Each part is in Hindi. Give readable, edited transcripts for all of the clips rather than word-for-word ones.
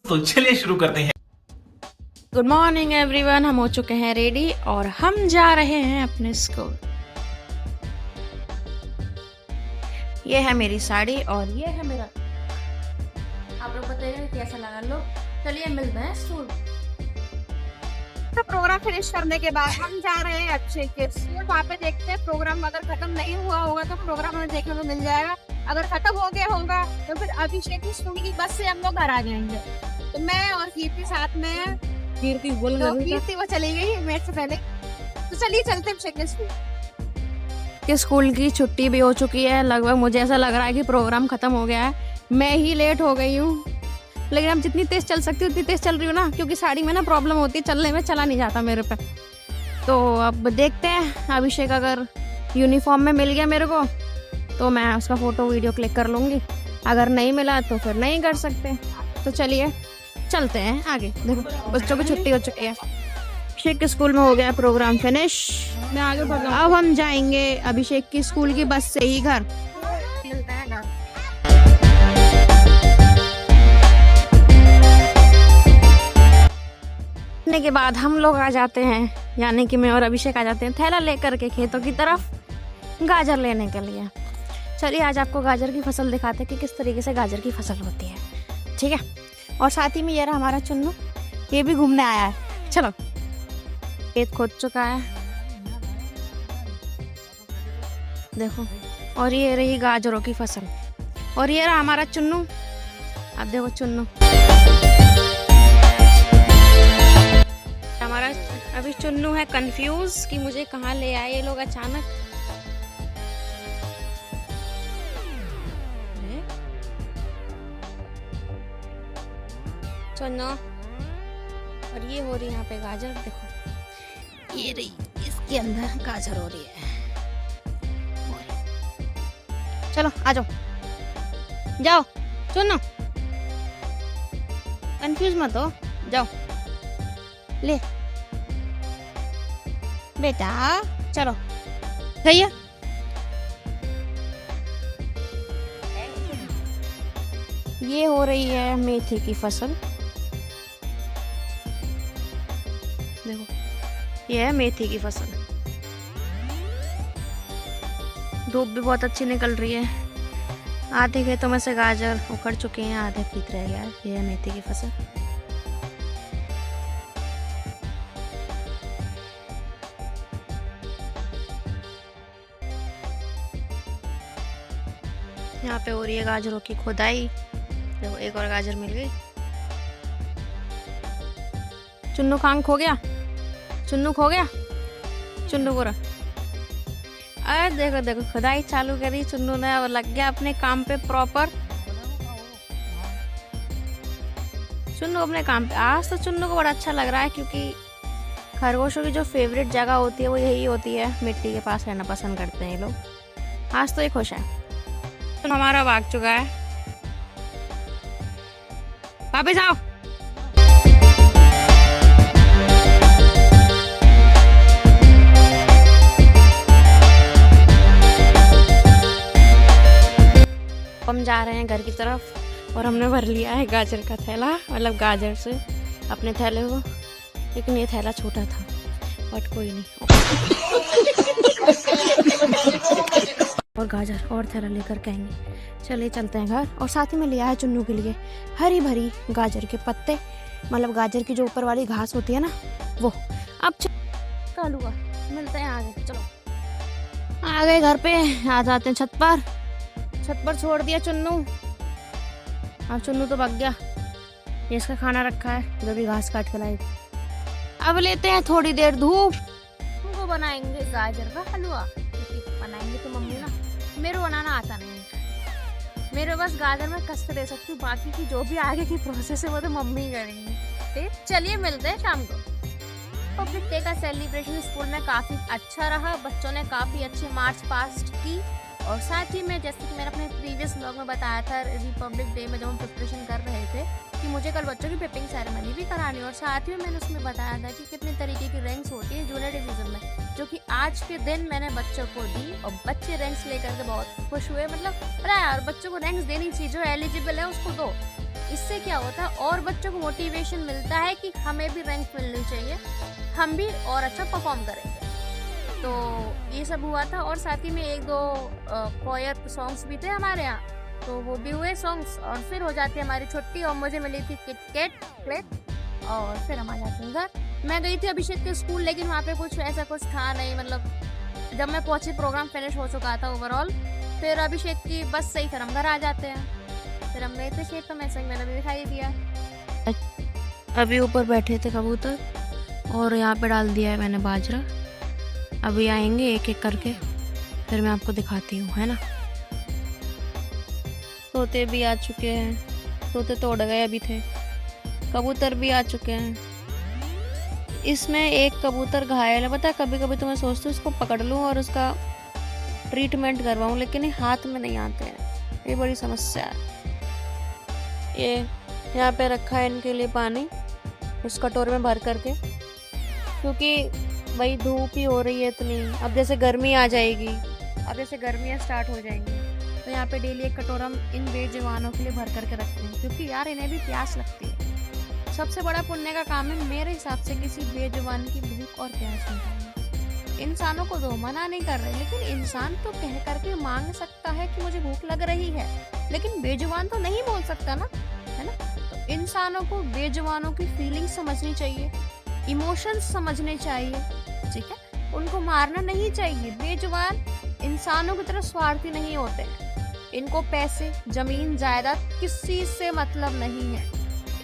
तो चलिए शुरू करते हैं। गुड मॉर्निंग एवरीवन, हम हो चुके हैं रेडी और हम जा रहे हैं अपने स्कूल। ये है मेरी साड़ी और ये है मेरा। आप लोग बताइए कैसा लगा लो। चलिए मिलते हैं स्कूल। तो प्रोग्राम फिनिश करने के बाद हम जा रहे हैं अच्छे के स्कूल। वहाँ पे देखते हैं प्रोग्राम अगर खत्म नहीं हुआ होगा तो प्रोग्राम हमें देखने को मिल जाएगा। अगर खत्म हो गया होगा तो फिर अभिषेक की स्कूल की बस से हम लोग घर आ जाएंगे। तो मैं और कीर्ति साथ में हैं। कीर्ति बोल तो कीर्ति वो चली गई मेरे से पहले। तो चलिए चलते हैं अभिषेक के स्कूल। कि स्कूल की छुट्टी भी हो चुकी है लगभग। मुझे ऐसा लग रहा है कि प्रोग्राम खत्म हो गया है। मैं ही लेट हो गई हूँ, लेकिन अब जितनी तेज चल सकती हूँ उतनी तेज चल रही हूँ ना, क्योंकि साड़ी में ना प्रॉब्लम होती है, चलने में चला नहीं जाता मेरे पे। तो अब देखते हैं, अभिषेक अगर यूनिफॉर्म में मिल गया मेरे को तो मैं उसका फ़ोटो वीडियो क्लिक कर लूँगी, अगर नहीं मिला तो फिर नहीं कर सकते। तो चलिए चलते हैं आगे। देखो बच्चों की छुट्टी हो चुकी है। अभिषेक के स्कूल में हो गया प्रोग्राम फिनिश। मैं आगे बढ़ रहा अब हम जाएंगे अभिषेक की स्कूल की बस से ही घर। मिलते हैं घर। के बाद हम लोग आ जाते हैं, यानी कि मैं और अभिषेक आ जाते हैं थैला लेकर के खेतों की तरफ गाजर लेने के लिए। चलिए आज आपको गाजर की फसल दिखाते हैं कि किस तरीके से गाजर की फसल होती है, ठीक है। और साथ ही में ये रहा हमारा चुन्नू, ये भी घूमने आया है। चलो, खेत खोद चुका है देखो। और ये रही गाजरों की फसल। और ये रहा हमारा चुन्नू। अब देखो चुन्नू हमारा। अभी चुन्नू है कंफ्यूज कि मुझे कहाँ ले आए ये लोग अचानक। चुन्नू, और ये हो रही है यहाँ पे गाजर। देखो ये रही, इसके अंदर गाजर हो रही है। चलो आ जाओ, जाओ चुन्नू, कंफ्यूज मत हो, जाओ ले बेटा, चलो गई है। ये हो रही है मेथी की फसल। देखो ये है मेथी की फसल। धूप भी बहुत अच्छी निकल रही है। आधे खेतों में से गाजर उखड़ चुके हैं, आधे खेत रह गया है। ये है मेथी की फसल। यहाँ पे हो रही है गाजरों की खुदाई। देखो एक और गाजर मिल गई। चुन्नू खांग खो गया, चुन्नू खो गया, चुन्नू पूरा। अरे देखो देखो खुदाई चालू करी चुन्नू ने और लग गया अपने काम पे प्रॉपर। चुन्नू अपने काम पे। आज तो चुन्नू को बड़ा अच्छा लग रहा है, क्योंकि खरगोशों की जो फेवरेट जगह होती है वो यही होती है, मिट्टी के पास रहना पसंद करते हैं ये लोग। आज तो ये खुश है। तो हमारा भाग चुका है, वापस आओ। हम जा रहे हैं घर की तरफ और हमने भर लिया है गाजर का थैला, मतलब गाजर से अपने थैले को। लेकिन ये थैला छोटा था, बट कोई नहीं। और गाजर और थैला लेकर के आएंगे। चलिए चलते हैं घर। और साथ ही में लिया है चुन्नू के लिए हरी भरी गाजर के पत्ते, मतलब गाजर की जो ऊपर वाली घास होती है ना वो। अब चलूँगा, मिलते हैं आगे। चलो आ गए घर पे। आ जाते हैं छत पर। छत पर छोड़ दिया चुन्नू। अब चुन्नू तो भाग गया। ये इसका खाना रखा है जो भी घास काट के लाई। अब लेते हैं थोड़ी देर धूप। तुमको बनाएंगे गाजर का हलवा। बनाएंगे तो मम्मी ना, मेरे को बनाना आता नहीं है। मेरे बस गाजर में कष्ट दे सकती हूँ, बाकी की जो भी आगे की प्रोसेस है वो तो मम्मी ही करेंगी। ठीक, चलिए मिलते हैं शाम को। पब्लिक डे का सेलिब्रेशन स्कूल में काफ़ी अच्छा रहा। बच्चों ने काफ़ी अच्छे मार्च पास्ट की। और साथ ही में जैसे कि मैंने अपने प्रीवियस व्लॉग में बताया था, रिपब्लिक डे में जब हम प्रिपरेशन कर रहे थे कि मुझे कल बच्चों की पिपिंग सेरेमनी भी करानी। और साथ ही में मैंने उसमें बताया था कि कितने तरीके की रैंक्स होती है जूनियर डिवीज़न में, जो कि आज के दिन मैंने बच्चों को दी और बच्चे रैंक्स लेकर के बहुत खुश हुए। मतलब अरे यार, बच्चों को रैंक्स देनी चाहिए, जो एलिजिबल है उसको दो। इससे क्या होता है और बच्चों को मोटिवेशन मिलता है कि हमें भी रैंक मिलनी चाहिए, हम भी और अच्छा परफॉर्म करेंगे। तो ये सब हुआ था और साथ ही में 1-2 कोयर सॉन्ग्स भी थे हमारे यहाँ, तो वो भी हुए सॉन्ग्स और फिर हो जाती है हमारी छुट्टी और मुझे मिली थी किटकैट प्लेट और फिर हम आ जाते हैं घर। मैं गई थी अभिषेक के स्कूल, लेकिन वहाँ पे कुछ ऐसा कुछ था नहीं, मतलब जब मैं पहुंची प्रोग्राम फिनिश हो चुका था ओवरऑल। फिर अभिषेक की बस से ही फिर हम घर आ जाते हैं। फिर हम गए थे खेत, तो मैंने भी दिखाई दिया। अभी ऊपर बैठे थे कबूतर और यहाँ पे डाल दिया है मैंने बाजरा। अभी आएंगे एक एक करके, फिर मैं आपको दिखाती हूँ, है ना। तोते भी आ चुके हैं, तोते तो उड़ गए अभी थे। कबूतर भी आ चुके हैं। इसमें एक कबूतर घायल है, पता है। कभी कभी तो मैं सोचती हूँ उसको पकड़ लूँ और उसका ट्रीटमेंट करवाऊँ, लेकिन ये हाथ में नहीं आते हैं, ये बड़ी समस्या है। ये यहाँ पे रखा है इनके लिए पानी इस कटोरे में भर करके, क्योंकि भाई धूप ही हो रही है इतनी। अब जैसे गर्मी आ जाएगी, अब जैसे गर्मियाँ स्टार्ट हो जाएंगी, तो यहाँ पे डेली एक कटोरा हम इन बेजुबानों के लिए भर करके रखते हैं, क्योंकि यार इन्हें भी प्यास लगती है। सबसे बड़ा पुण्य का काम है मेरे हिसाब से किसी बेजुबान की भूख और प्यास मिटाना। इंसानों को दो, मना नहीं कर रहे, लेकिन इंसान तो कह करके मांग सकता है कि मुझे भूख लग रही है, लेकिन बेजुबान तो नहीं बोल सकता ना, है ना। तो इंसानों को बेजुबानों की फीलिंग्स समझनी चाहिए, इमोशंस समझने चाहिए, ठीक है। उनको मारना नहीं चाहिए। बेजुबान इंसानों की तरह स्वार्थी नहीं होते हैं। इनको पैसे, जमीन, जायदाद किसी से मतलब नहीं है।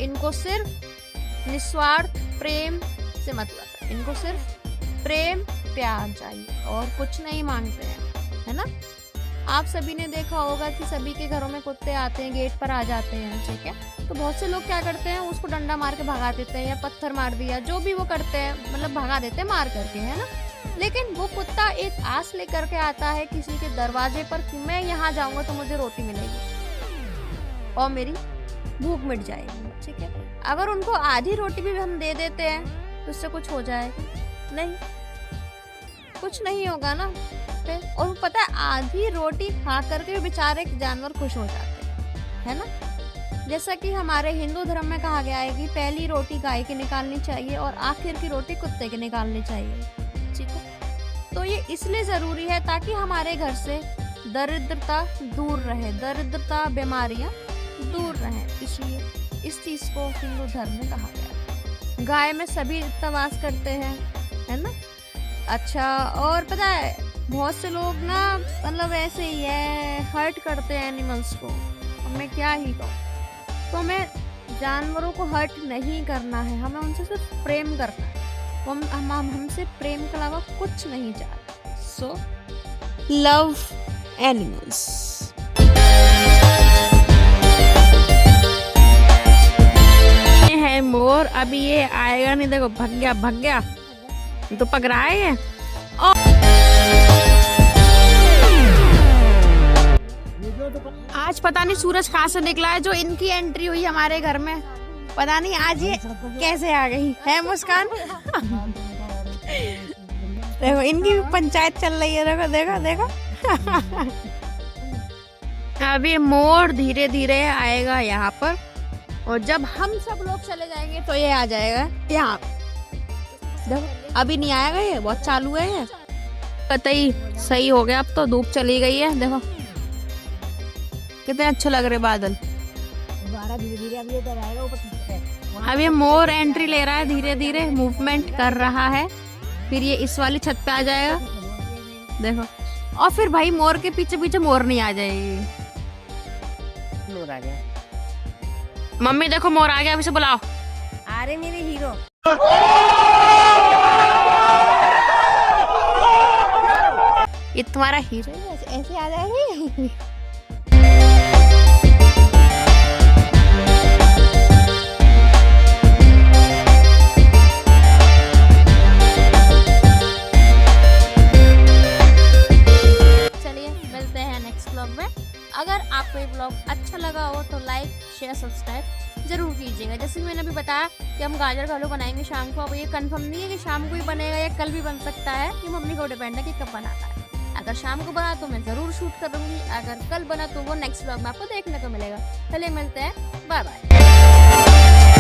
इनको सिर्फ निस्वार्थ प्रेम से मतलब है। इनको सिर्फ प्रेम प्यार चाहिए और कुछ नहीं मांगते हैं, है ना। आप सभी ने देखा होगा कि सभी के घरों में कुत्ते आते हैं, गेट पर आ जाते हैं, ठीक है। तो बहुत से लोग क्या करते हैं, उसको डंडा मार के भगा देते हैं या पत्थर मार दिया, जो भी वो करते हैं, मतलब भगा देते हैं मार करके, है ना। लेकिन वो कुत्ता एक आस लेकर के आता है किसी के दरवाजे पर कि मैं यहाँ जाऊंगा तो मुझे रोटी मिलेगी और मेरी भूख मिट जाएगी, ठीक है। अगर उनको आधी रोटी भी हम दे देते हैं तो उससे कुछ हो जाएगा नहीं, कुछ नहीं होगा ना। और पता है आधी रोटी खा करके बेचारे जानवर खुश हो जाते हैं, है ना। जैसा कि हमारे हिंदू धर्म में कहा गया है कि पहली रोटी गाय की निकालनी चाहिए और आखिर की रोटी कुत्ते की निकालनी चाहिए, ठीक है। तो ये इसलिए जरूरी है ताकि हमारे घर से दरिद्रता दूर रहे, दरिद्रता बीमारियां दूर रहें, इसलिए इस चीज को हिंदू धर्म में कहा गया है। गाय में सभी वास करते हैं, है ना। अच्छा, और पता है बहुत से लोग ना मतलब ऐसे ही है, हर्ट करते हैं एनिमल्स को। अब मैं क्या ही कहूँ, तो हमें जानवरों को हर्ट नहीं करना है, हमें उनसे सिर्फ प्रेम करना है। हम हमसे प्रेम के अलावा कुछ नहीं चाहते। So love animals. है मोर, अभी ये आएगा नहीं, देखो भाग गया तो पकड़ा है। आज पता नहीं सूरज कहाँ से निकला है, जो इनकी एंट्री हुई हमारे घर में, पता नहीं आज ये कैसे आ गई है। मुस्कान देखो इनकी पंचायत चल रही है, देखो अभी मोर धीरे धीरे आएगा यहाँ पर, और जब हम सब लोग चले जाएंगे तो ये आ जाएगा यहाँ। देखो अभी नहीं आएगा, ये बहुत चालू है ये। कतई सही हो गया, अब तो धूप चली गई है। देखो कितने अच्छे लग रहे बादल। धीरे धीरे अब ये इधर आएगा ऊपर। अब ये मोर एंट्री ले रहा है, धीरे धीरे मूवमेंट कर रहा है, फिर ये इस वाली छत पे आ जाएगा, देखो। और फिर भाई मोर के पीछे पीछे मोर नहीं आ जाएगी। मोर आ गया, मम्मी देखो मोर आ गया, अभी से बुलाओ। अरे मेरे हीरो, ये तुम्हारा हीरो ऐसे आ जाएगी। चलिए मिलते हैं नेक्स्ट व्लॉग में। अगर आपको ये व्लॉग अच्छा लगा हो तो लाइक शेयर सब्सक्राइब जरूर कीजिएगा। जैसे कि मैंने अभी बताया कि हम गाजर का हलवा बनाएंगे शाम को। अब ये कंफर्म नहीं है कि शाम को ही बनेगा या कल भी बन सकता है, ये मम्मी को डिपेंड है कि कब बनाता है। अगर शाम को बना तो मैं ज़रूर शूट करूँगी, अगर कल बना तो वो नेक्स्ट व्लॉग में आपको देखने को मिलेगा। चलिए मिलते हैं, बाय बाय।